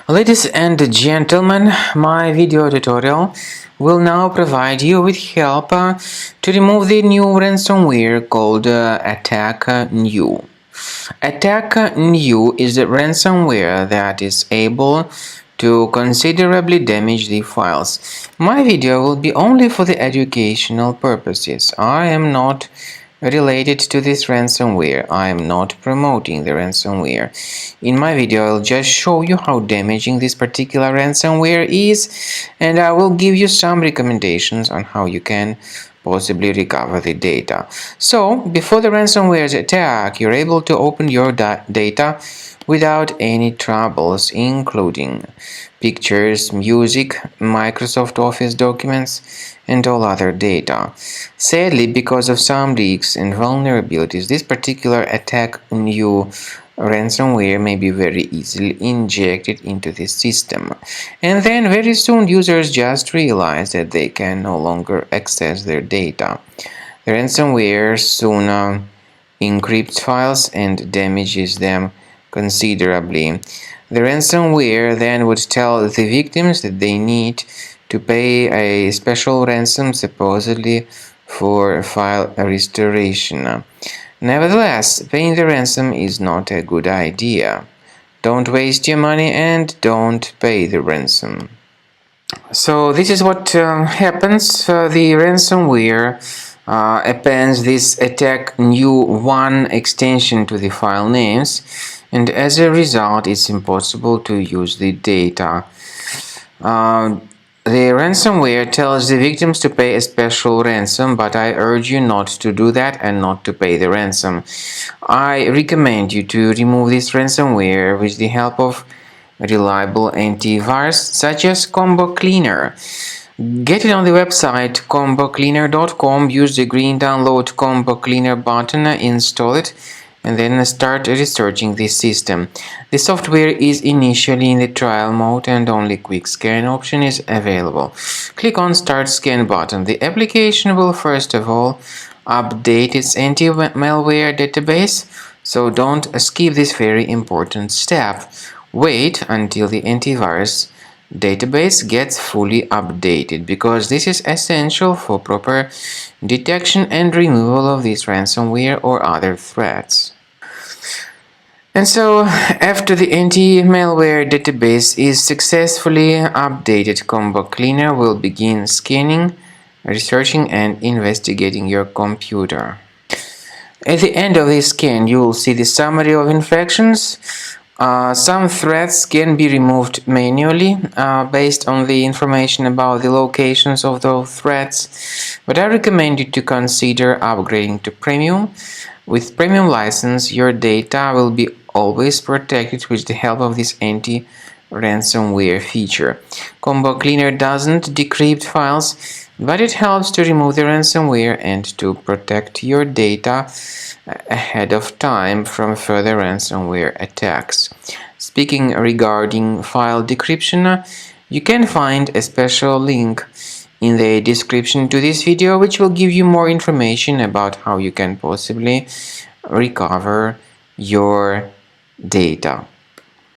Ladies and gentlemen, my video tutorial will now provide you with help to remove the new ransomware called AttackNew. AttackNew is a ransomware that is able to considerably damage the files. My video will be only for the educational purposes. I am not related to this ransomware. I am not promoting the ransomware. In my video, I'll just show you how damaging this particular ransomware is, and I will give you some recommendations on how you can possibly recover the data. So, before the ransomware's attack, you're able to open your data without any troubles, including pictures, music, Microsoft Office documents, and all other data. Sadly, because of some leaks and vulnerabilities, this particular AttackNew ransomware may be very easily injected into the system, and then very soon users just realize that they can no longer access their data. The ransomware soon encrypts files and damages them considerably. The ransomware then would tell the victims that they need to pay a special ransom, supposedly for file restoration. Nevertheless, paying the ransom is not a good idea. Don't waste your money and don't pay the ransom. So this is what happens. The ransomware appends this AttackNew1 extension to the file names, and as a result it's impossible to use the data. The ransomware tells the victims to pay a special ransom, but I urge you not to do that and not to pay the ransom. I recommend you to remove this ransomware with the help of reliable antivirus such as Combo Cleaner. Get it on the website combocleaner.com, use the green download Combo Cleaner button, install it, and then start researching this system. The software is initially in the trial mode and only quick scan option is available. Click on Start Scan button. The application will first of all update its anti-malware database, so don't skip this very important step. Wait until the antivirus database gets fully updated, because this is essential for proper detection and removal of this ransomware or other threats. And so, after the anti-malware database is successfully updated, Combo Cleaner will begin scanning, researching, and investigating your computer. At the end of this scan, you will see the summary of infections. Some threats can be removed manually based on the information about the locations of those threats, but I recommend you to consider upgrading to Premium. With Premium license, your data will be always protected with the help of this anti-ransomware feature. Combo Cleaner doesn't decrypt files, but it helps to remove the ransomware and to protect your data ahead of time from further ransomware attacks. Speaking regarding file decryption, you can find a special link in the description to this video, which will give you more information about how you can possibly recover your data.